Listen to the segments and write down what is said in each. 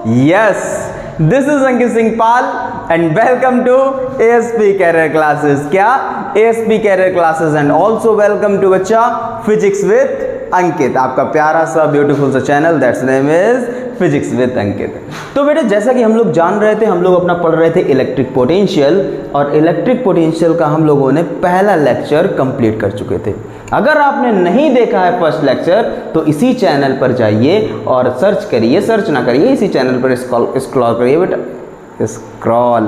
Yes, this is Ankit Singh Pal and welcome to ASP Career Classes. क्या ASP Career Classes and also welcome to बच्चा Physics with अंकित, आपका प्यारा सा beautiful सा channel that's name is physics with Ankit. तो बेटे जैसा कि हम लोग जान रहे थे, हम लोग अपना पढ़ रहे थे इलेक्ट्रिक पोटेंशियल, और इलेक्ट्रिक पोटेंशियल का हम लोगों ने पहला लेक्चर कंप्लीट कर चुके थे। अगर आपने नहीं देखा है फर्स्ट लेक्चर तो इसी चैनल पर जाइए और सर्च करिए, सर्च ना करिए, इसी चैनल पर स्क्रॉल करिए बेटा, स्क्रॉल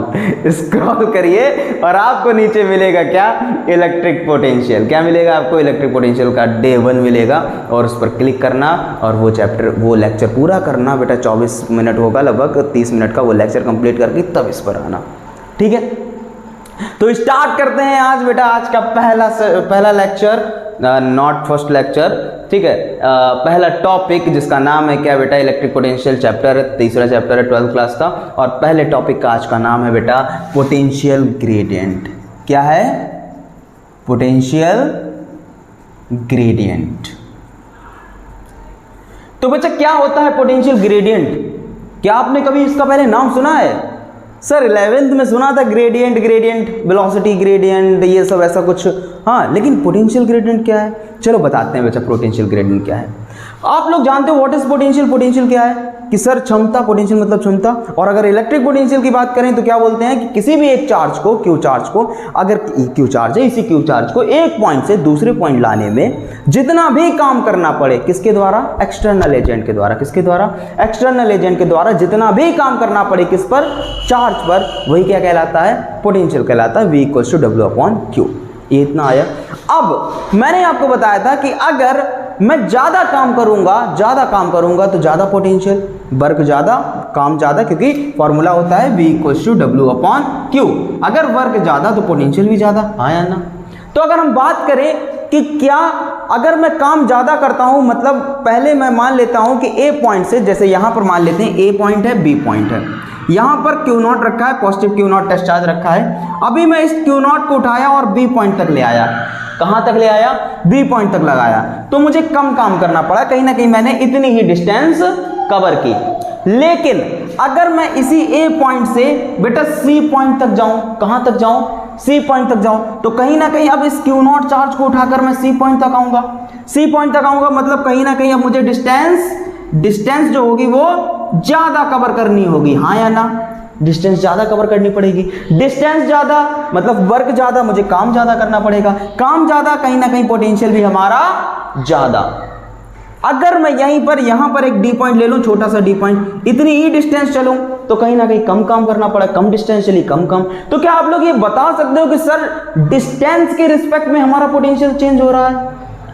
करिए और आपको नीचे मिलेगा क्या, इलेक्ट्रिक पोटेंशियल। क्या मिलेगा आपको, इलेक्ट्रिक पोटेंशियल का डे 1 मिलेगा और उस पर क्लिक करना और वो लेक्चर पूरा करना बेटा। 24 मिनट होगा, लगभग 30 मिनट का वो लेक्चर कंप्लीट करके तब इस पर आना, ठीक है। तो स्टार्ट करते हैं आज बेटा, आज का पहला लेक्चर, नॉट फर्स्ट लेक्चर, ठीक है। पहला टॉपिक जिसका नाम है क्या बेटा, इलेक्ट्रिक पोटेंशियल चैप्टर है, तीसरा चैप्टर है 12th क्लास का, और पहले टॉपिक का आज का नाम है बेटा पोटेंशियल ग्रेडियंट। क्या है, पोटेंशियल ग्रेडियंट। तो बच्चा क्या होता है पोटेंशियल ग्रेडियंट, क्या आपने कभी इसका पहले नाम सुना है? सर 11th में सुना था ग्रेडियंट, वेलोसिटी ग्रेडियंट, ये सब ऐसा कुछ, हाँ, लेकिन पोटेंशियल ग्रेडियंट क्या है, चलो बताते हैं बच्चा पोटेंशियल ग्रेडियंट क्या है। आप लोग जानते हो व्हाट इज पोटेंशियल, पोटेंशियल क्या है कि सर क्षमता, पोटेंशियल मतलब क्षमता। और अगर इलेक्ट्रिक पोटेंशियल की बात करें तो क्या बोलते हैं कि किसी भी एक चार्ज को, क्यू चार्ज को, अगर क्यू चार्ज है, इसी क्यू चार्ज को एक पॉइंट से दूसरे पॉइंट लाने में जितना भी काम करना पड़े, किसके द्वारा, एक्सटर्नल एजेंट के द्वारा, किसके द्वारा, एक्सटर्नल एजेंट के द्वारा जितना भी काम करना पड़े, किस पर, चार्ज पर, वही क्या कहलाता है, पोटेंशियल कहलाता है। V = W/Q। ये इतना आया। अब मैंने आपको बताया था कि अगर मैं ज्यादा काम करूंगा तो ज्यादा पोटेंशियल, वर्क ज्यादा, काम ज्यादा, क्योंकि फॉर्मूला होता है V = W/Q। अगर वर्क ज्यादा तो पोटेंशियल भी ज्यादा, हाँ या ना। तो अगर हम बात करें कि क्या अगर मैं काम ज्यादा करता हूं, मतलब पहले मैं मान लेता हूं कि A पॉइंट से, जैसे यहां पर मान लेते हैं A पॉइंट है, B पॉइंट है, यहां पर Q0 रखा है, पॉजिटिव Q0 टेस्ट चार्ज रखा है। अभी मैं इस Q0 को उठाया और B पॉइंट तक ले आया, कहां तक ले आया, B पॉइंट तक लगाया, तो मुझे कम काम करना पड़ा, कहीं ना कहीं मैंने इतनी ही डिस्टेंस कवर की। लेकिन अगर मैं इसी A पॉइंट से बेटा C पॉइंट तक जाऊं, कहां तक जाऊं, C पॉइंट तक जाऊं, तो कहीं ना कहीं अब इस Q0 चार्ज को उठाकर मैं C पॉइंट तक आऊंगा, C पॉइंट तक आऊंगा, मतलब कहीं ना कहीं अब मुझे डिस्टेंस जो होगी वो ज्यादा कवर करनी होगी, हाँ या ना, डिस्टेंस ज्यादा कवर करनी पड़ेगी। डिस्टेंस ज्यादा मतलब वर्क ज्यादा, मुझे काम ज्यादा करना पड़ेगा, काम ज्यादा, कहीं ना कहीं पोटेंशियल भी हमारा ज्यादा। अगर मैं यहां पर एक डी पॉइंट ले लूं, छोटा सा डी पॉइंट, इतनी ही डिस्टेंस चलूं तो कहीं ना कहीं कम काम करना पड़ा, कम डिस्टेंस चली, कम। तो क्या आप लोग ये बता सकते हो कि सर डिस्टेंस के रिस्पेक्ट में हमारा पोटेंशियल चेंज हो रहा है?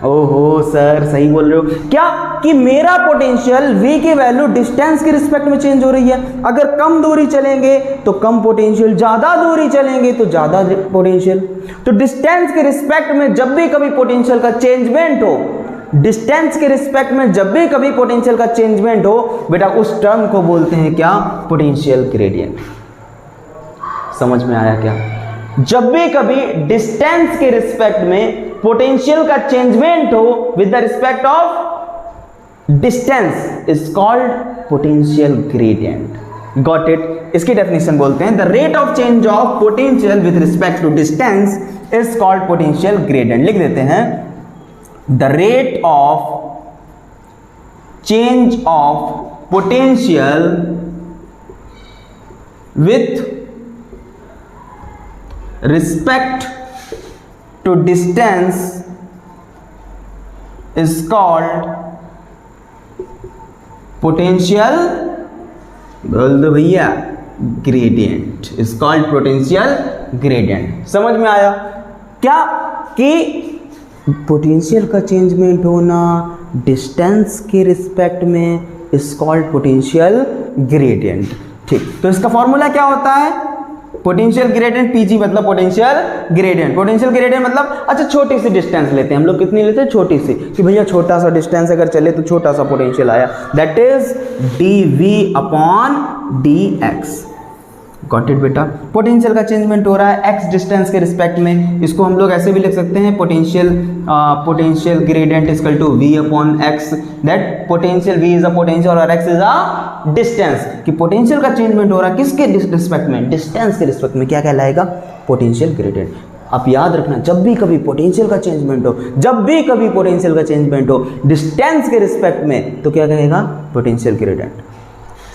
ओहो सर सही बोल रहे हो, क्या कि मेरा पोटेंशियल V की वैल्यू डिस्टेंस के रिस्पेक्ट में चेंज हो रही है। अगर कम दूरी चलेंगे तो कम पोटेंशियल, ज्यादा दूरी चलेंगे तो ज्यादा पोटेंशियल। तो डिस्टेंस के रिस्पेक्ट में जब भी कभी पोटेंशियल का चेंजमेंट हो, डिस्टेंस के रिस्पेक्ट में जब भी कभी पोटेंशियल का चेंजमेंट हो बेटा, उस टर्म को बोलते हैं क्या, पोटेंशियल ग्रेडियंट। समझ में आया क्या? जब भी कभी डिस्टेंस के रिस्पेक्ट में पोटेंशियल का चेंजमेंट हो with the respect of distance is called potential gradient. Got it? इसकी डेफिनेशन बोलते हैं the rate of change of potential with respect to distance is called potential gradient. लिख देते हैं the rate of change of potential with respect to distance is called potential, बोल दो भैया, gradient is called potential gradient। समझ में आया क्या कि पोटेंशियल का चेंजमेंट होना डिस्टेंस के रिस्पेक्ट में is called potential gradient। ठीक, तो इसका फॉर्मूला क्या होता है, पोटेंशियल ग्रेडियंट PG मतलब पोटेंशियल ग्रेडियंट। पोटेंशियल ग्रेडियंट मतलब, अच्छा छोटी सी डिस्टेंस लेते हैं हम लोग, कितनी लेते हैं, छोटी सी, कि भैया छोटा सा डिस्टेंस अगर चले तो छोटा सा पोटेंशियल आया, that is dV/dx। Got it बेटा। पोटेंशियल का चेंजमेंट हो रहा है एक्स डिस्टेंस के रिस्पेक्ट में, इसको हम लोग ऐसे भी लिख सकते हैं potential gradient is equal to v upon x, that potential v is a potential और x इज अ डिस्टेंस, कि पोटेंशियल का चेंजमेंट हो रहा है किसके रिस्पेक्ट में, डिस्टेंस के रिस्पेक्ट में, क्या कहलाएगा, पोटेंशियल ग्रेडियंट। आप याद रखना, जब भी कभी पोटेंशियल का चेंजमेंट हो, जब भी कभी पोटेंशियल का चेंजमेंट हो डिस्टेंस के रिस्पेक्ट में, तो क्या कहेगा, पोटेंशियल ग्रेडियंट।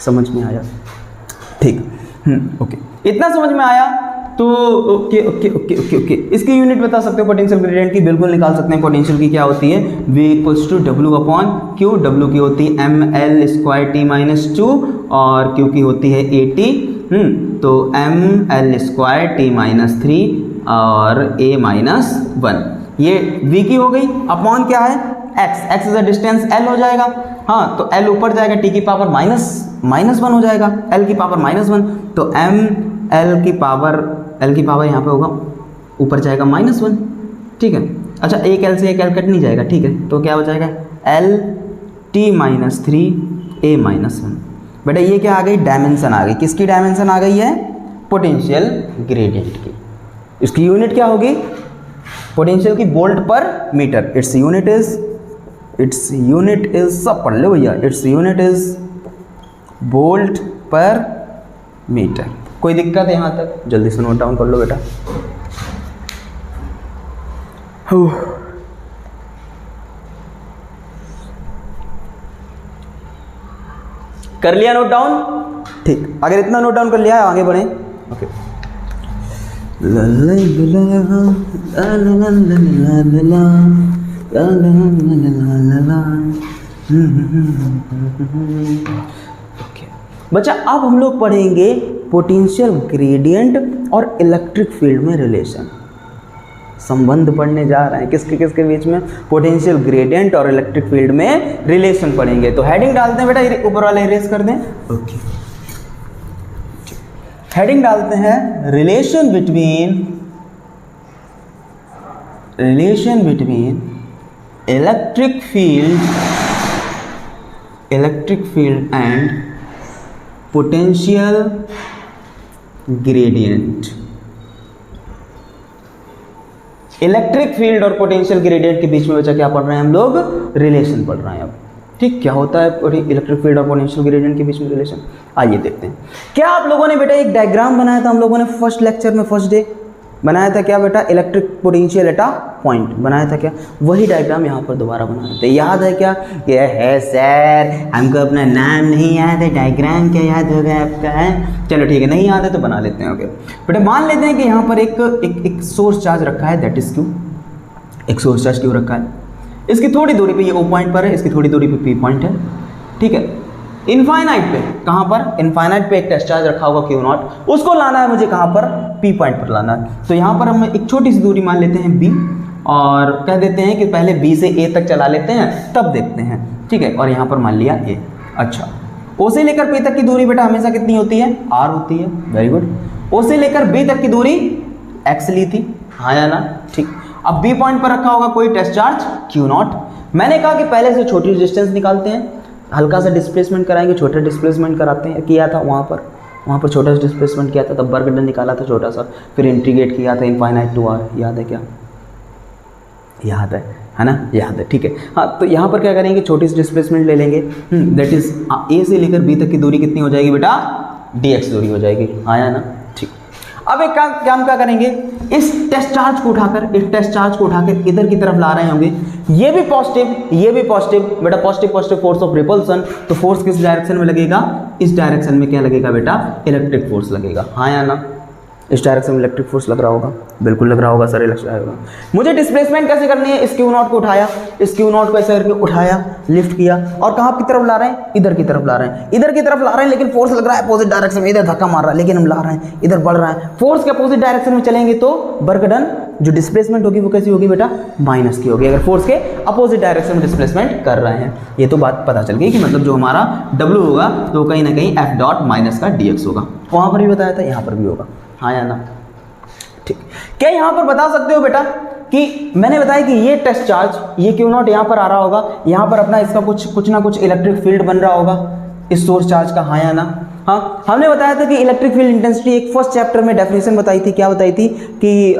समझ में आया, ठीक, ओके, इतना समझ में आया तो okay okay okay okay okay. इसकी यूनिट बता सकते हो पोटेंशियल ग्रेडियंट की, बिल्कुल निकाल सकते हैं। पोटेंशियल की क्या होती है, v equals to W upon Q, W की होती है ml स्क्वायर टी माइनस 2 और क्यू की होती है at, तो ml स्क्वायर टी माइनस 3 और a माइनस 1, ये v की हो गई, अपॉन क्या है x, x is a distance l हो जाएगा, हाँ तो l ऊपर जाएगा, t की पावर माइनस 1 हो जाएगा, l की पावर -1, तो l की पावर यहाँ पे होगा, ऊपर जाएगा -1, ठीक है। अच्छा, एक l से एक l कट नहीं जाएगा, ठीक है, तो क्या हो जाएगा l t minus 3 a minus 1। बेटा ये क्या आ गई, डायमेंशन आ गई, किसकी डायमेंशन आ गई है, पोटेंशियल ग्रेडियंट की। इसकी यूनिट क्या होगी, पोटेंशियल की वोल्ट पर मीटर, इट्स यूनिट इज सब पढ़ लो भैया, इट्स यूनिट इज वोल्ट पर मीटर। कोई दिक्कत है यहाँ तक, जल्दी से नोट डाउन कर लो बेटा। कर लिया नोट डाउन, ठीक, अगर इतना नोट डाउन कर लिया है आगे बढ़े, ओके। बच्चा अब हम लोग पढ़ेंगे पोटेंशियल ग्रेडियंट और इलेक्ट्रिक फील्ड में रिलेशन, संबंध पढ़ने जा रहे हैं किसके किसके बीच में, पोटेंशियल ग्रेडियंट और इलेक्ट्रिक फील्ड में रिलेशन पढ़ेंगे। तो हेडिंग डालते हैं बेटा, ऊपर वाला इरेज कर दें, ओके। हेडिंग डालते हैं relation between electric field and potential gradient. Electric field और पोटेंशियल ग्रेडियंट के बीच में बच्चा क्या पढ़ रहे हैं हम लोग, रिलेशन पढ़ रहे हैं। अब ठीक, क्या होता है इलेक्ट्रिक फील्ड और पोटेंशियल ग्रेडियंट के बीच में रिलेशन, आइए देखते हैं। क्या आप लोगों ने बेटा एक डायग्राम बनाया था, हम लोगों ने फर्स्ट लेक्चर में फर्स्ट डे बनाया था, क्या बेटा, electric potential at a point बनाया था, क्या वही डायग्राम यहाँ पर दोबारा बना देते हैं। याद है क्या, ये है सर, हमको अपना नाम नहीं याद है, डायग्राम क्या याद होगा आपका है, चलो ठीक है, नहीं याद है तो बना लेते हैं, ओके बेटा। मान लेते हैं कि यहाँ पर एक सोर्स चार्ज रखा है, दैट इज क्यू, एक सोर्स चार्ज क्यू रखा है, इसकी थोड़ी दूरी पे ये O पॉइंट पर है, इसकी थोड़ी दूरी पे P पॉइंट है, ठीक है। इनफाइनाइट पे, कहाँ पर, इनफाइनाइट पे एक टेस्ट चार्ज रखा होगा Q0, उसको लाना है मुझे कहाँ पर, P पॉइंट पर लाना है। तो यहाँ पर हम एक छोटी सी दूरी मान लेते हैं B और कह देते हैं कि पहले B से A तक चला लेते हैं तब देखते हैं, ठीक है, और यहाँ पर मान लिया A। अच्छा, O से लेकर P तक की दूरी बेटा हमेशा कितनी होती है, R होती है, वेरी गुड। O से लेकर B तक की दूरी X ली थी, हाँ या ना, ठीक। अब B पॉइंट पर रखा होगा कोई टेस्ट चार्ज Q0, मैंने कहा कि पहले से छोटी डिस्टेंस निकालते हैं, हल्का सा डिस्प्लेसमेंट कराएंगे, छोटा डिस्प्लेसमेंट कराते हैं, किया था वहाँ पर छोटा सा डिस्प्लेसमेंट किया था, तब वर्क डन निकाला था छोटा सा, फिर इंटीग्रेट किया था इनफाइनाइट टू आर, याद है क्या, याद है ना, याद है, ठीक है। हाँ, तो यहाँ पर क्या करेंगे, छोटी सी डिस्प्लेसमेंट ले लेंगे, दैट इज A से लेकर B तक की दूरी कितनी हो जाएगी बेटा, dx दूरी हो जाएगी, आया ना, ठीक। अब एक काम क्या करेंगे, इस टेस्ट चार्ज को उठाकर इधर की तरफ ला रहे होंगे, ये भी पॉजिटिव बेटा, पॉजिटिव फोर्स ऑफ रिपल्सन, तो फोर्स किस डायरेक्शन में लगेगा, इस डायरेक्शन में क्या लगेगा बेटा, इलेक्ट्रिक फोर्स लगेगा, हाँ या ना, इस डायरेक्शन में इलेक्ट्रिक फोर्स लग रहा होगा, बिल्कुल लग रहा होगा सर, मुझे डिस्प्लेसमेंट कैसे करनी है, इस Q0 को उठाया, इस Q0 को ऐसे करके उठाया, लिफ्ट किया, और कहाँ की तरफ ला रहे हैं, इधर की तरफ ला रहे हैं, लेकिन फोर्स लग रहा है अपोजिट डायरेक्शन में, इधर धक्का मार रहा है, लेकिन हम ला रहे हैं, इधर बढ़ रहा है, फोर्स के अपोजिट डायरेक्शन में चलेंगे तो वर्क डन, जो डिस्प्लेसमेंट होगी वो कैसी होगी बेटा, माइनस की होगी, अगर फोर्स के अपोजिट डायरेक्शन में डिस्प्लेसमेंट कर रहे हैं। ये तो बात पता चल गई कि मतलब जो हमारा W होगा तो कहीं ना कहीं F डॉट माइनस का dx होगा, वहाँ पर भी बताया था, यहाँ पर भी होगा, हाँ या ना, ठीक। क्या यहाँ पर बता सकते हो बेटा कि मैंने बताया कि ये टेस्ट चार्ज, ये Q0 यहाँ पर आ रहा होगा, यहाँ पर अपना इसका कुछ ना कुछ इलेक्ट्रिक फील्ड बन रहा होगा, इस सोर्स चार्ज का, हाँ या ना? हाँ, हमने बताया था कि इलेक्ट्रिक फील्ड इंटेंसिटी एक फर्स्ट चैप्टर में डेफिनेशन बताई थी, क्या बताई थी कि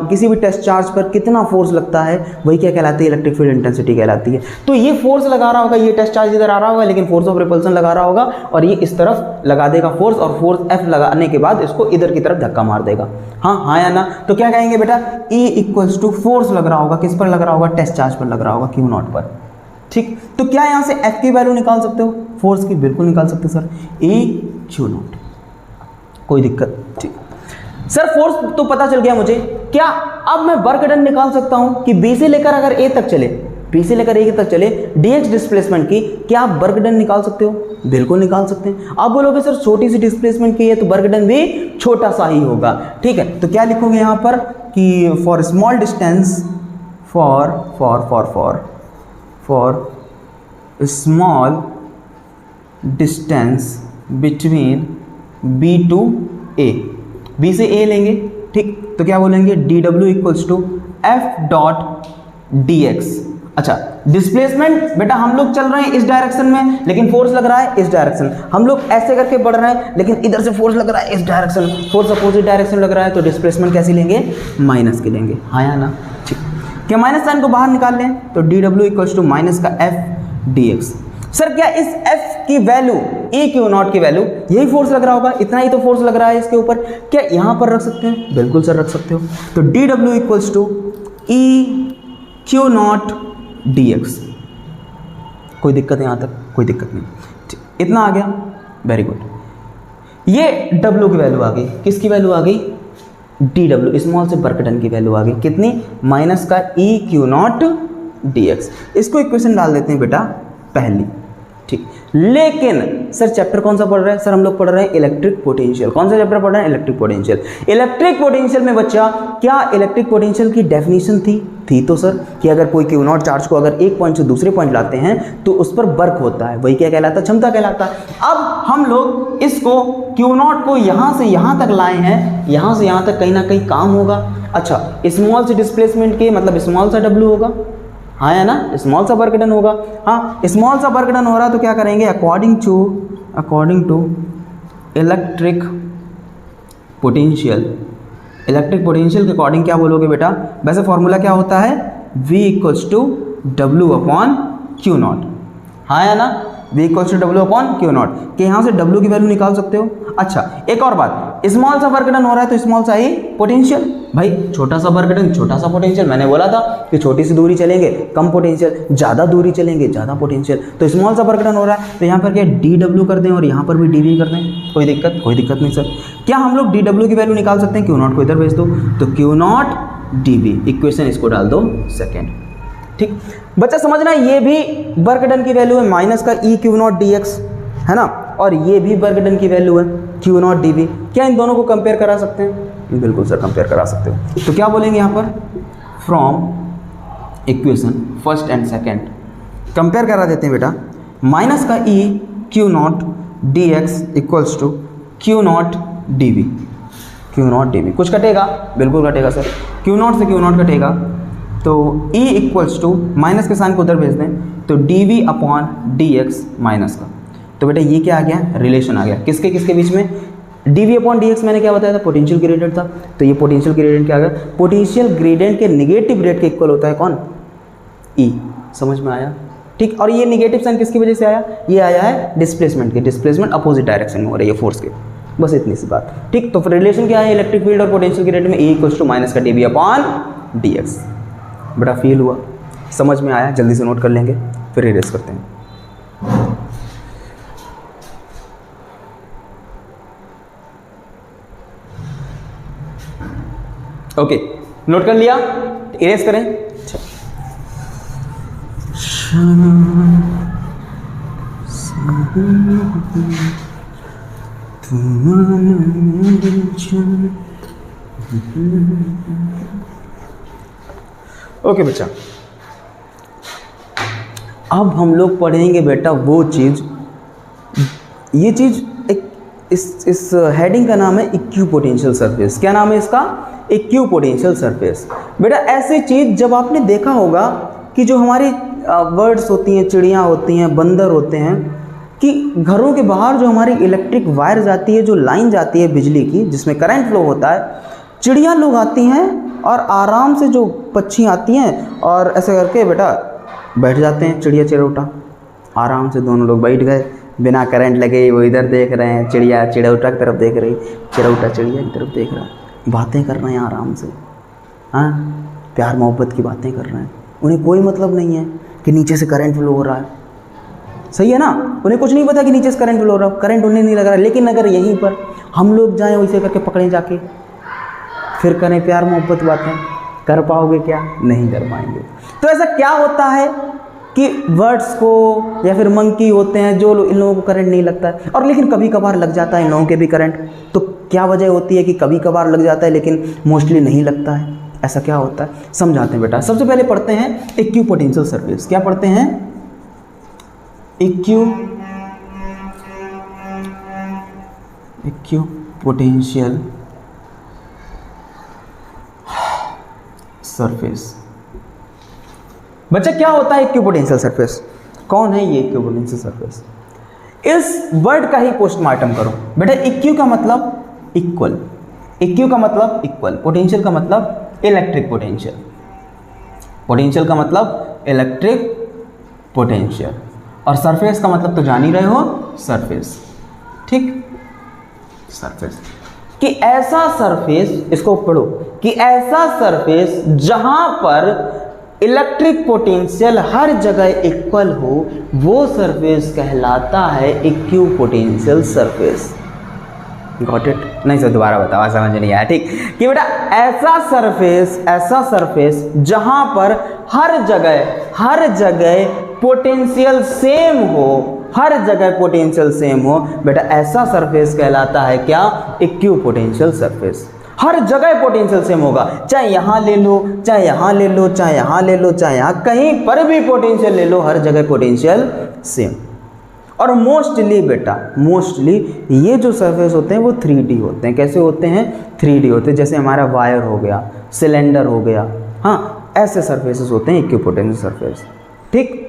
किसी भी टेस्ट चार्ज पर कितना फोर्स लगता है वही क्या कहलाती है, इलेक्ट्रिक फील्ड इंटेंसिटी कहलाती है। तो ये फोर्स लगा रहा होगा, ये टेस्ट चार्ज इधर आ रहा होगा, लेकिन फोर्स ऑफ रिपल्सन लगा रहा होगा और ये इस तरफ लगा देगा फोर्स, और फोर्स F लगाने के बाद इसको इधर की तरफ धक्का मार देगा। हाँ, हाँ या ना? तो क्या कहेंगे बेटा, E इक्वल्स टू फोर्स लग रहा होगा, किस पर लग रहा होगा, टेस्ट चार्ज पर लग रहा होगा, Q नॉट पर। ठीक, तो क्या यहाँ से F की वैल्यू निकाल सकते हो, फोर्स की? बिल्कुल निकाल सकते सर, E Q नॉट, कोई दिक्कत? ठीक सर, फोर्स तो पता चल गया मुझे, क्या अब मैं वर्क डन निकाल सकता हूं कि B से लेकर अगर A तक चले, B से लेकर A तक चले dx डिस्प्लेसमेंट की, क्या आप वर्क डन निकाल सकते हो? बिल्कुल निकाल सकते हैं। आप बोलोगे सर छोटी सी डिस्प्लेसमेंट की है तो वर्क डन भी छोटा सा ही होगा। ठीक है, तो क्या लिखोगे यहां पर कि for small distance, for small distance between B to A, B से A लेंगे, ठीक, तो क्या बोलेंगे, dw equals to F dot dx। अच्छा, डिस्प्लेसमेंट बेटा हम लोग चल रहे हैं इस डायरेक्शन में, लेकिन फोर्स लग रहा है इस डायरेक्शन, हम लोग ऐसे करके बढ़ रहे हैं लेकिन इधर से फोर्स लग रहा है इस डायरेक्शन, फोर्स अपोजिट डायरेक्शन लग रहा है, तो डिस्प्लेसमेंट कैसी लेंगे, माइनस की लेंगे। हाँ या ना? ठीक, क्या माइनस साइन को बाहर निकाल लें, तो dw इक्वल्स टू माइनस का F dx। सर क्या इस F की वैल्यू, E Q नॉट की वैल्यू, यही फोर्स लग रहा होगा, इतना ही तो फोर्स लग रहा है इसके ऊपर, क्या यहाँ पर रख सकते हैं? बिल्कुल सर रख सकते हो। तो dw equals to E Q naught dx, कोई दिक्कत है यहाँ तक? कोई दिक्कत नहीं, ठीक, इतना आ गया, वेरी गुड। ये W की वैल्यू आ गई, किसकी वैल्यू आ गई, dw, स्मॉल से वर्क डन की वैल्यू आ गई, कितनी, माइनस का E Q नॉट dx। इसको इक्वेशन डाल देते हैं बेटा पहली, ठीक। लेकिन सर चैप्टर कौन सा पढ़ रहा है, सर हम लोग पढ़ रहे हैं इलेक्ट्रिक पोटेंशियल। कौन सा चैप्टर पढ़ रहे हैं, इलेक्ट्रिक पोटेंशियल। इलेक्ट्रिक पोटेंशियल में बच्चा क्या इलेक्ट्रिक पोटेंशियल की डेफिनेशन थी तो सर कि अगर कोई क्यू नॉट चार्ज को अगर एक पॉइंट से दूसरे पॉइंट लाते हैं तो उस पर वर्क होता है, वही क्या कहलाता है, क्षमता कहलाता है। अब हम लोग इसको क्यू नॉट को यहाँ से यहाँ तक लाए हैं, यहाँ से यहाँ तक कहीं ना कहीं काम होगा। अच्छा, स्मॉल से डिस्प्लेसमेंट के मतलब स्मॉल सा डब्ल्यू होगा, हाँ है ना, स्मॉल सा वर्क डन होगा। हाँ, स्मॉल सा वर्क डन हो रहा है तो क्या करेंगे, according to electric potential, electric potential के अकॉर्डिंग क्या बोलोगे बेटा, वैसे फॉर्मूला क्या होता है, V equals to W upon Q naught, हाँ है ना, V equals to W upon Q naught, कि यहाँ से W की वैल्यू निकाल सकते हो। अच्छा, एक और बात, स्मॉल सा वर्क डन हो रहा है तो स्मॉल सा ही पोटेंशियल, भाई छोटा सा वर्क डन छोटा सा पोटेंशियल। मैंने बोला था कि छोटी सी दूरी चलेंगे कम पोटेंशियल, ज़्यादा दूरी चलेंगे ज़्यादा पोटेंशियल। तो स्मॉल सा वर्क डन हो रहा है तो यहाँ पर क्या DW कर दें और यहाँ पर भी DV कर दें, कोई दिक्कत नहीं सर। क्या हम लोग DW की वैल्यू निकाल सकते हैं, क्यू नॉट को इधर भेज दो तो क्यू नॉट DV, इक्वेशन इसको डाल दो सेकेंड, ठीक। बच्चा समझना, ये भी वर्क डन की वैल्यू है माइनस का E क्यू नॉट DX, है ना, और ये भी वर्क डन की वैल्यू है क्यू नॉट DV। क्या इन दोनों को कंपेयर करा सकते हैं, बिल्कुल सर कंपेयर करा सकते हो। तो क्या बोलेंगे यहाँ पर, from equation first and second compare करा देते हैं बेटा, माइनस का E Q naught DX equals to Q naught DV, Q naught DV। कुछ कटेगा, बिल्कुल कटेगा सर, क्यू नॉट से क्यू नॉट कटेगा तो E इक्वल्स टू माइनस के साइन को उधर भेज दें तो DV अपॉन DX माइनस का। तो बेटा ये क्या आ गया, रिलेशन आ गया, किसके किसके बीच में, DV अपॉन DX मैंने क्या बताया था, पोटेंशियल ग्रेडियंट था। तो ये पोटेंशियल ग्रेडियंट क्या आ गया, पोटेंशियल ग्रेडियंट के नेगेटिव रेट के इक्वल होता है कौन, E। समझ में आया, ठीक। और ये नेगेटिव साइन किसकी वजह से आया, ये आया है डिस्प्लेसमेंट के, डिस्प्लेसमेंट अपोजिट डायरेक्शन में हो रही है फोर्स के, बस इतनी सी बात, ठीक। तो रिलेशन क्या है इलेक्ट्रिक फील्ड और पोटेंशियल ग्रेडियंट में, E इक्वल्स टू माइनस का DV अपॉन DX। बड़ा फील हुआ, समझ में आया, जल्दी से नोट कर लेंगे फिर इरेज करते हैं। ओके, नोट कर लिया, इरेज करें। ओके बच्चा, अब हम लोग पढ़ेंगे बेटा वो चीज़, ये चीज़ एक इस हेडिंग का नाम है इक्विपोटेंशियल सरफेस। क्या नाम है इसका, इक्विपोटेंशियल सरफेस। बेटा ऐसी चीज़ जब आपने देखा होगा कि जो हमारी बर्ड्स होती हैं, चिड़ियाँ होती हैं, बंदर होते हैं, कि घरों के बाहर जो हमारी इलेक्ट्रिक वायर जाती है, जो लाइन जाती है बिजली की जिसमें करंट फ्लो होता है, चिड़िया लोग आती हैं और आराम से, जो पक्षी आती हैं और ऐसे करके बेटा बैठ जाते हैं, चिड़िया चिरौटा आराम से दोनों लोग बैठ गए बिना करंट लगे, वो इधर देख रहे हैं, चिड़िया चिरौटा की तरफ देख रही, चिरौटा चिड़िया की तरफ देख रहा है, बातें कर रहे हैं आराम से, हाँ प्यार मोहब्बत की बातें कर रहे हैं। उन्हें कोई मतलब नहीं है कि नीचे से करंट फ्लो हो रहा है, सही है ना, उन्हें कुछ नहीं पता कि नीचे से करंट फ्लो हो रहा है, करंट उन्हें नहीं लग रहा है। लेकिन अगर यहीं पर हम लोग जाएं वैसे करके पकड़ें जाके, फिर करें प्यार मोहब्बत बातें, कर पाओगे क्या? नहीं कर पाएंगे। तो ऐसा क्या होता है कि बर्ड्स को या फिर मंकी होते हैं जो इन लोगों को करंट नहीं लगता है, और लेकिन कभी कभार लग जाता है इन लोगों के भी करंट। तो क्या वजह होती है कि कभी कभार लग जाता है लेकिन मोस्टली नहीं लगता है? ऐसा क्या होता है, समझाते हैं बेटा। सबसे पहले पढ़ते हैं इक्विपोटेंशियल सरफेस। क्या पढ़ते हैं? Equipotential surface. बच्चा क्या होता है इक्विपोटेंशियल सरफेस? कौन है ये इक्विपोटेंशियल सरफेस? इस वर्ड का ही पोस्टमार्टम करो बेटा। इक्यू का मतलब इक्वल, इक्यू का मतलब इक्वल, पोटेंशियल का मतलब इलेक्ट्रिक पोटेंशियल, पोटेंशियल का मतलब इलेक्ट्रिक पोटेंशियल, और सरफेस का मतलब तो जान ही रहे हो, सरफेस, ठीक, सरफेस। कि ऐसा सरफेस, इसको पढ़ो, कि ऐसा सरफेस जहां पर इलेक्ट्रिक पोटेंशियल हर जगह इक्वल हो, वो सरफेस कहलाता है इक्विपोटेंशियल सरफेस। Got it? नहीं सर दोबारा बताओ, समझ नहीं आया, ठीक। कि बेटा ऐसा सरफेस जहां पर हर जगह पोटेंशियल सेम हो, हर जगह पोटेंशियल सेम हो, बेटा ऐसा सरफेस कहलाता है क्या? Equipotential surface. हर जगह पोटेंशियल सेम होगा, चाहे यहाँ ले लो, चाहे यहाँ ले लो, चाहे यहाँ ले लो, चाहे यहाँ, कहीं पर भी पोटेंशियल ले लो, हर जगह पोटेंशियल सेम। और मोस्टली बेटा, मोस्टली ये जो सरफेस होते हैं वो 3D होते हैं। कैसे होते हैं? 3D होते हैं। जैसे हमारा वायर हो गया, सिलेंडर हो गया, हाँ ऐसे सरफेसेस होते हैं इक्विपोटेंशियल सरफेस, ठीक।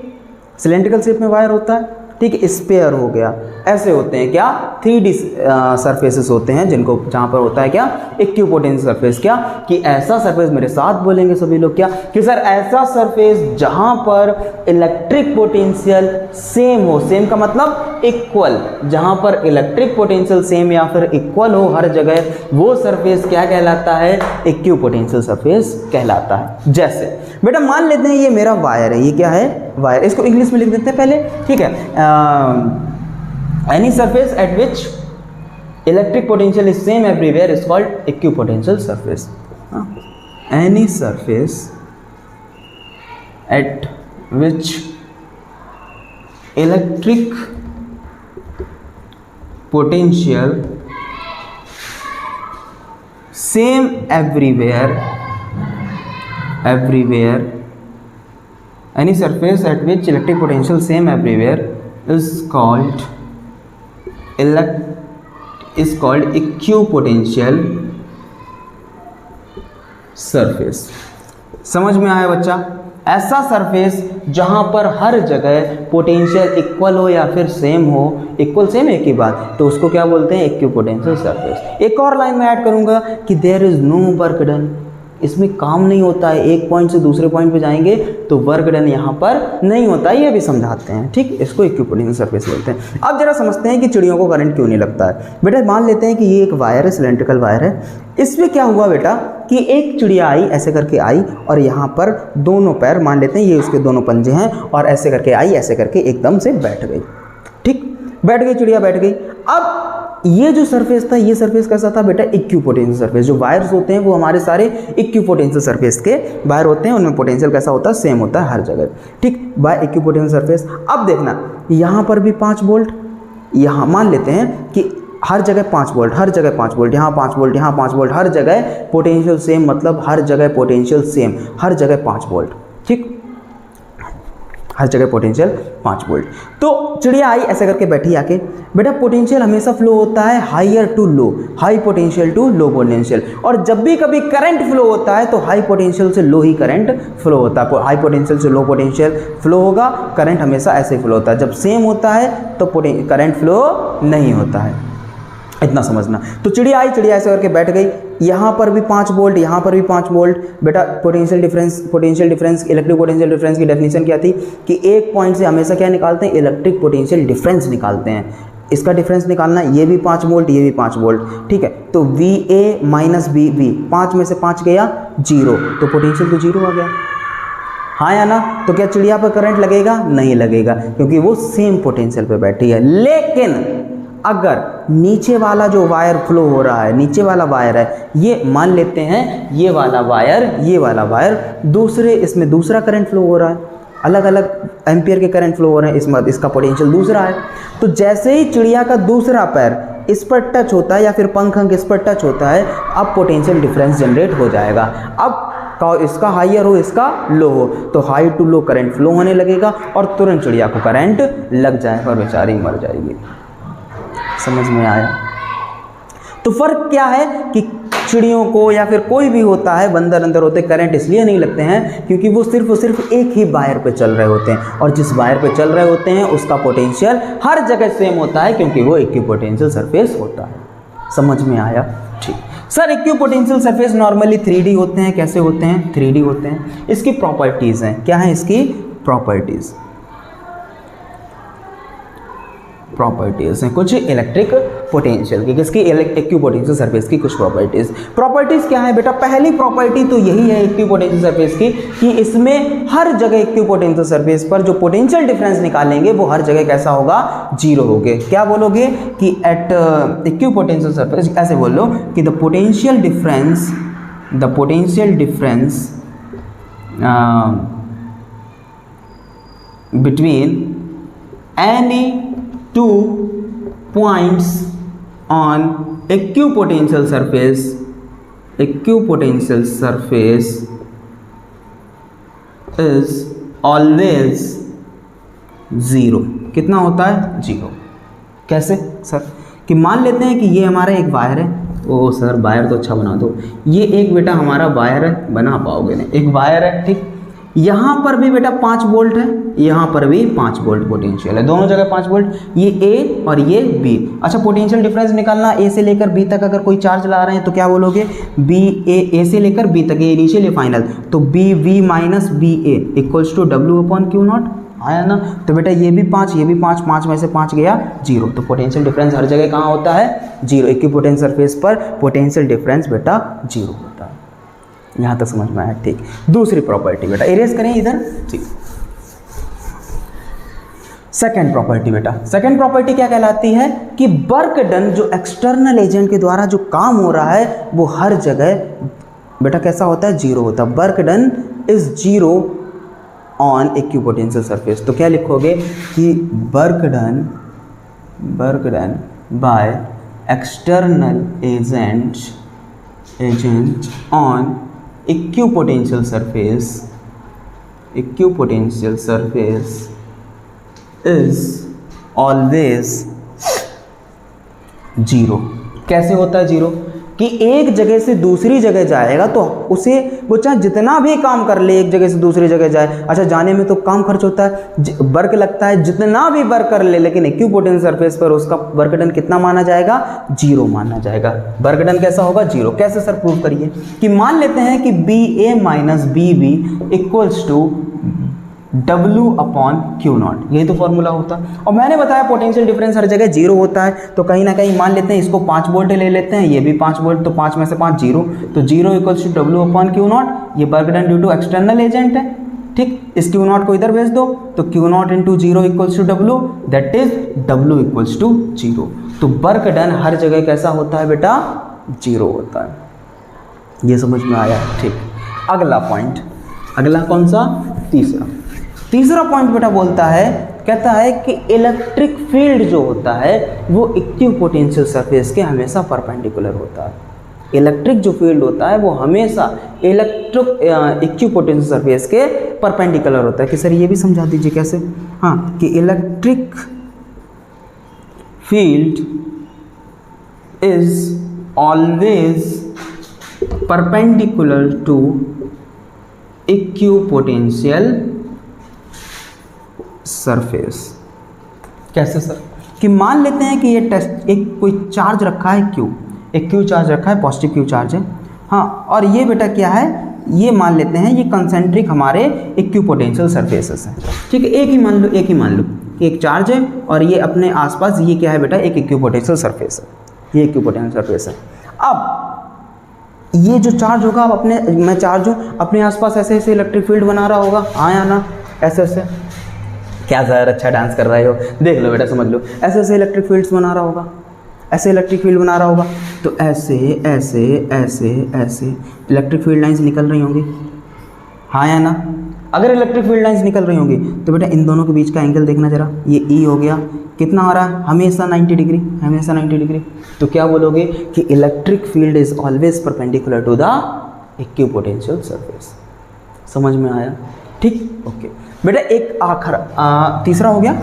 सिलेंड्रिकल शेप में वायर होता है, ठीक, स्पेयर हो गया, ऐसे होते हैं क्या? 3D सरफेसेस होते हैं जिनको, जहाँ पर होता है क्या? Equipotential surface. क्या कि ऐसा सरफेस, मेरे साथ बोलेंगे सभी लोग, क्या कि सर ऐसा सरफेस जहाँ पर इलेक्ट्रिक पोटेंशियल सेम हो, सेम का मतलब इक्वल, जहाँ पर इलेक्ट्रिक पोटेंशियल सेम या फिर इक्वल हो हर जगह, वो सरफेस क्या कहलाता है? इक्विपोटेंशियल सरफेस कहलाता है। जैसे बेटा मान लेते हैं ये मेरा वायर है, ये क्या है? वायर। इसको इंग्लिश में लिख देते हैं पहले, ठीक है। Any surface at which electric potential is same everywhere is called equipotential surface. Any surface at which electric potential same everywhere, any surface at which electric potential same everywhere is called equipotential surface. समझ में आया बच्चा? ऐसा surface जहां पर हर जगह potential equal हो या फिर सेम हो, इक्वल सेम एक ही बात, तो उसको क्या बोलते हैं? Equipotential surface. एक और लाइन में ऐड करूंगा कि there is no work done, इसमें काम नहीं होता है, एक पॉइंट से दूसरे पॉइंट पे जाएंगे तो वर्क डन यहाँ पर नहीं होता है, ये भी समझाते हैं, ठीक। इसको इक्विपोटेंशियल सरफेस बोलते हैं। अब जरा समझते हैं कि चिड़ियों को करंट क्यों नहीं लगता है। बेटा मान लेते हैं कि ये एक वायर है, सिलेंड्रिकल वायर है, इसमें क्या हुआ बेटा कि एक चिड़िया आई, ऐसे करके आई, और यहाँ पर दोनों पैर, मान लेते हैं ये उसके दोनों पंजे हैं, और ऐसे करके आई, ऐसे करके एकदम से बैठ गई, ठीक, बैठ गई चिड़िया, बैठ गई। अब ये जो सरफेस था, ये सरफेस कैसा था बेटा? Equipotential surface. जो वायर्स होते हैं वो हमारे सारे इक्विपोटेंशियल सरफेस के वायर होते हैं, उनमें पोटेंशियल कैसा होता है? सेम होता है हर जगह, ठीक, बाय इक्विपोटेंशियल सरफेस। अब देखना यहाँ पर भी 5 वोल्ट, यहाँ मान लेते हैं कि हर जगह 5 वोल्ट, हर जगह 5 वोल्ट, यहाँ 5 वोल्ट, यहाँ 5 वोल्ट, हर जगह पोटेंशियल सेम, मतलब हर जगह पोटेंशियल सेम, हर जगह 5 वोल्ट, ठीक। हर जगह पोटेंशियल 5 वोल्ट। तो चिड़िया आई ऐसे करके बैठी आके, बेटा पोटेंशियल हमेशा फ्लो होता है higher to low, high potential to low potential, और जब भी कभी करंट फ्लो होता है तो हाई पोटेंशियल से लो ही करंट फ्लो होता है, हाई पोटेंशियल से लो पोटेंशियल फ्लो होगा, करंट हमेशा ऐसे फ्लो होता है। जब सेम होता है तो करंट फ्लो नहीं होता है, इतना समझना। तो चिड़िया आई, चिड़िया ऐसे करके बैठ गई, यहाँ पर भी 5 वोल्ट, यहाँ पर भी 5 वोल्ट। बेटा potential difference electric potential difference की डेफिनेशन क्या थी कि एक पॉइंट से हमेशा क्या निकालते हैं, इलेक्ट्रिक पोटेंशियल डिफरेंस निकालते हैं। इसका डिफरेंस निकालना है, ये भी 5 वोल्ट, ये भी 5 वोल्ट, ठीक है। तो VA माइनस BB, 5 में से 5 गया 0, तो पोटेंशियल तो 0 आ गया, हाँ या ना। तो क्या चिड़िया पर करंट लगेगा? नहीं लगेगा, क्योंकि वो सेम पोटेंशियल पे बैठी है। लेकिन अगर नीचे वाला जो वायर फ्लो हो रहा है, नीचे वाला वायर है, ये मान लेते हैं ये वाला वायर दूसरे, इसमें दूसरा करंट फ्लो हो रहा है, अलग अलग एम्पियर के करंट फ्लो हो रहे हैं, इसका पोटेंशियल दूसरा है। तो जैसे ही चिड़िया का दूसरा पैर इस पर टच होता है या फिर पंख अंग इस पर टच होता है, अब पोटेंशियल डिफरेंस जनरेट हो जाएगा। अब इसका हाइयर हो, इसका लो हो, तो high to low current flow होने लगेगा और तुरंत चिड़िया को करंट लग जाएगा और बेचारी मर जाएगी। समझ में आया? तो फर्क क्या है कि चिड़ियों को या फिर कोई भी होता है, बंदर अंदर होते, करंट इसलिए नहीं लगते हैं क्योंकि वो सिर्फ एक ही वायर पे चल रहे होते हैं, और जिस वायर पे चल रहे होते हैं उसका पोटेंशियल हर जगह सेम होता है, क्योंकि वो इक्विपोटेंशियल सरफेस होता है। समझ में आया? ठीक sir, equipotential surface normally 3D होते हैं। कैसे होते हैं? 3D होते हैं। इसकी प्रॉपर्टीज़ हैं, क्या है इसकी प्रॉपर्टीज़ हैं कुछ इलेक्ट्रिक पोटेंशियल की, किसकी? इक्विपोटेंशियल सरफेस की कुछ प्रॉपर्टीज़ क्या है बेटा? पहली प्रॉपर्टी तो यही है इक्विपोटेंशियल सरफेस की कि इसमें हर जगह इक्विपोटेंशियल सरफेस पर जो पोटेंशियल डिफरेंस निकालेंगे वो हर जगह कैसा होगा? 0 होगे। क्या बोलोगे कि एट इक्विपोटेंशियल सरफेस, ऐसे बोल लो कि the potential difference between any 2 points on equipotential surface is always 0। कितना होता है? 0। कैसे सर? कि मान लेते हैं कि ये हमारा एक वायर है। ओ सर वायर तो अच्छा बना दो। ये एक बेटा हमारा वायर है, बना पाओगे नहीं, एक वायर है, ठीक। यहाँ पर भी बेटा 5 वोल्ट है, यहाँ पर भी 5 वोल्ट पोटेंशियल है, दोनों जगह 5 वोल्ट, ये A और ये B। अच्छा, पोटेंशियल डिफरेंस निकालना, A से लेकर B तक अगर कोई चार्ज ला रहे हैं तो क्या बोलोगे? A से लेकर B तक, ये इनिशियल ये फाइनल, तो BV minus BA equals to W/Q0। आया ना? तो बेटा ये भी 5, ये भी 5, 5 में से 5 गया 0। तो पोटेंशियल डिफरेंस हर जगह कहाँ होता है? 0। इक्विपोटेंशियल सरफेस पर पोटेंशियल डिफरेंस बेटा 0 होता है। यहाँ तक समझ में आया? ठीक। दूसरी प्रॉपर्टी बेटा इरेज करें इधर, ठीक। सेकेंड प्रॉपर्टी बेटा, सेकेंड प्रॉपर्टी क्या कहलाती है कि वर्क डन, जो एक्सटर्नल एजेंट के द्वारा जो काम हो रहा है वो हर जगह बेटा कैसा होता है? 0 होता है। Work done is 0 on equipotential surface. तो क्या लिखोगे कि work done by external agent on equipotential surface is always 0। कैसे होता है 0? कि एक जगह से दूसरी जगह जाएगा तो उसे वो चाहे जितना भी काम कर ले, एक जगह से दूसरी जगह जाए, अच्छा जाने में तो काम खर्च होता है, वर्क लगता है, जितना भी वर्क कर ले, लेकिन इक्विपोटेंशियल सरफेस पर उसका वर्क डन कितना माना जाएगा? 0 माना जाएगा। वर्क डन कैसा होगा? 0। कैसे सर प्रूव करिए? कि मान लेते हैं कि BA minus BB equals to W/Q0, यही तो फॉर्मूला होता है। और मैंने बताया पोटेंशियल डिफरेंस हर जगह 0 होता है, तो कहीं ना कहीं मान लेते हैं इसको 5 वोल्ट ले लेते हैं, ये भी 5 वोल्ट, तो 5 में से 5 0, तो 0 इक्वल्स टू W/Q0। ये work done due to external agent है, ठीक। इस Q0 को इधर भेज दो, तो Q0 into 0 equals to W, that is W equals to 0। तो वर्क डन हर जगह कैसा होता है बेटा? 0 होता है। ये समझ में आया? ठीक। अगला पॉइंट, अगला कौन सा? तीसरा पॉइंट बेटा बोलता है, कहता है कि इलेक्ट्रिक फील्ड जो होता है वो इक्विपोटेंशियल सरफेस के हमेशा परपेंडिकुलर होता है। इलेक्ट्रिक जो फील्ड होता है वो हमेशा इक्विपोटेंशियल सरफेस के परपेंडिकुलर होता है। कि सर ये भी समझा दीजिए कैसे। हाँ, कि electric field is always perpendicular to equipotential surface. कैसे सर? कि मान लेते हैं कि ये टेस्ट एक कोई चार्ज रखा है क्यू, एक क्यू चार्ज रखा है, पॉजिटिव क्यू चार्ज है। हाँ, और ये बेटा क्या है, ये मान लेते हैं ये कंसेंट्रिक हमारे इक्विपोटेंशियल सरफेसेस हैं। ठीक है, एक ही मान लो कि एक चार्ज है और ये अपने आसपास ये क्या है बेटा, एक इक्विपोटेंशियल सरफेस है, ये इक्विपोटेंशियल सरफेस है। अब ये जो चार्ज होगा, अब अपने मैं चार्ज हूँ, अपने आसपास ऐसे ऐसे इलेक्ट्रिक फील्ड बना रहा होगा, हाँ या ना, ऐसे ऐसे। क्या सर अच्छा डांस कर रहे हो, देख लो बेटा समझ लो, ऐसे ऐसे इलेक्ट्रिक फील्ड्स बना रहा होगा, ऐसे इलेक्ट्रिक फील्ड बना रहा होगा। तो ऐसे ऐसे ऐसे ऐसे इलेक्ट्रिक फील्ड लाइंस निकल रही होंगी, हाँ या ना। अगर इलेक्ट्रिक फील्ड लाइंस निकल रही होंगी तो बेटा इन दोनों के बीच का एंगल देखना जरा, ये ई हो गया, कितना हो रहा है, हमेशा 90 डिग्री, हमेशा 90 डिग्री। तो क्या बोलोगे कि electric field is always perpendicular to the equipotential surface. समझ में आया? ठीक, ओके बेटा। एक तीसरा हो गया,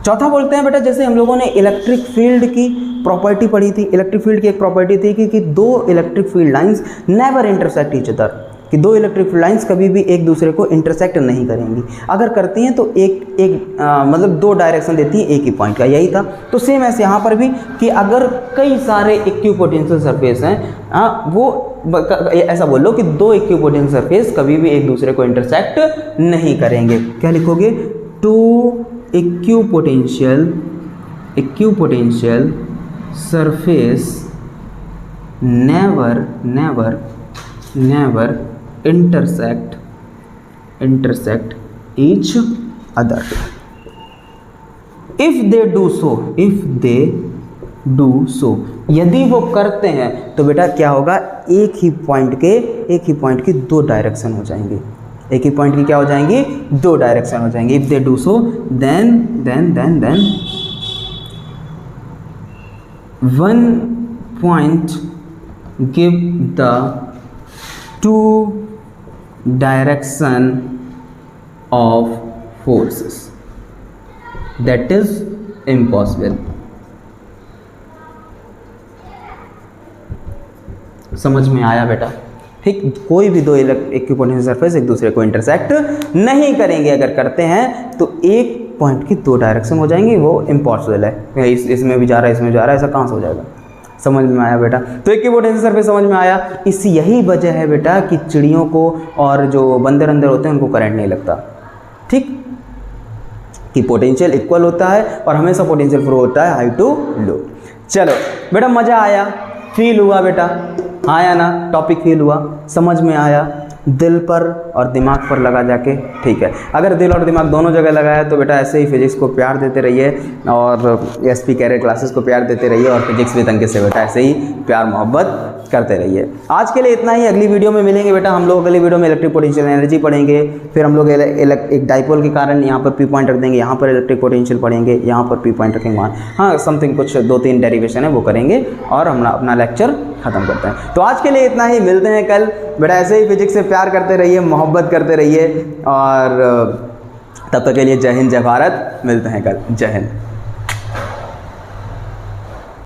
चौथा बोलते हैं बेटा, जैसे हम लोगों ने इलेक्ट्रिक फील्ड की प्रॉपर्टी पढ़ी थी। इलेक्ट्रिक फील्ड की एक प्रॉपर्टी थी कि दो electric field lines never intersect each other, कि दो इलेक्ट्रिक फील्ड लाइंस कभी भी एक दूसरे को इंटरसेक्ट नहीं करेंगी। अगर करती हैं तो मतलब दो डायरेक्शन देती हैं एक ही पॉइंट का, यही था। तो सेम ऐसे यहाँ पर भी कि अगर कई सारे इक्विपोटेंशियल सरफेस हैं, वो ऐसा बोलो कि दो इक्विपोटेंशियल सरफेस कभी भी एक दूसरे को इंटरसेक्ट नहीं करेंगे। क्या लिखोगे? Two equipotential surface never intersect each other if they do so। यदि वो करते हैं तो बेटा क्या होगा, एक ही पॉइंट की दो डायरेक्शन हो जाएंगी, एक ही पॉइंट की क्या हो जाएंगी, दो डायरेक्शन हो जाएंगी। If they do so then one point give the two direction of forces, that is impossible। समझ में आया बेटा? ठीक, कोई भी दो इक्विपोटेंशियल सरफेस एक दूसरे को इंटरसेक्ट नहीं करेंगे। अगर करते हैं तो एक पॉइंट की दो डायरेक्शन हो जाएंगी, वो इम्पॉसिबल है। इसमें भी जा रहा है, इसमें जा रहा है, ऐसा कहाँ से हो जाएगा? समझ में आया बेटा? तो इक्विपोटेंशियल सरफेस समझ में आया। यही वजह है बेटा कि चिड़ियों को और जो बंदर अंदर होते हैं उनको करंट नहीं लगता। ठीक, कि पोटेंशियल इक्वल होता है और हमेशा पोटेंशियल फ्लो होता है हाई टू लो। चलो बेटा, मज़ा आया, फील हुआ बेटा, आया ना? टॉपिक फील हुआ, समझ में आया, दिल पर और दिमाग पर लगा जाके। ठीक है, अगर दिल और दिमाग दोनों जगह लगाया तो बेटा ऐसे ही फिजिक्स को प्यार देते रहिए और एसपी कैरियर क्लासेस को प्यार देते रहिए और फिजिक्स विद अंकित से बेटा ऐसे ही प्यार मोहब्बत करते रहिए। आज के लिए इतना ही, अगली वीडियो में मिलेंगे बेटा। हम लोग अगली वीडियो में इलेक्ट्रिक पोटेंशियल एनर्जी पढ़ेंगे, फिर हम लोग एक डाइपोल के कारण यहाँ पर पी पॉइंट रख देंगे, यहाँ पर इलेक्ट्रिक पोटेंशियल पढ़ेंगे, यहाँ पर पी पॉइंट रखेंगे, वहाँ हाँ समथिंग कुछ 2-3 डेरिवेशन है वो करेंगे और हम अपना लेक्चर ख़त्म करते हैं। तो आज के लिए इतना ही, मिलते हैं कल बेटा। ऐसे ही फिजिक्स से प्यार करते रहिए, मोहब्बत करते रहिए और तब तक के लिए जय हिंद, जय भारत। मिलते हैं कल, जय हिंद।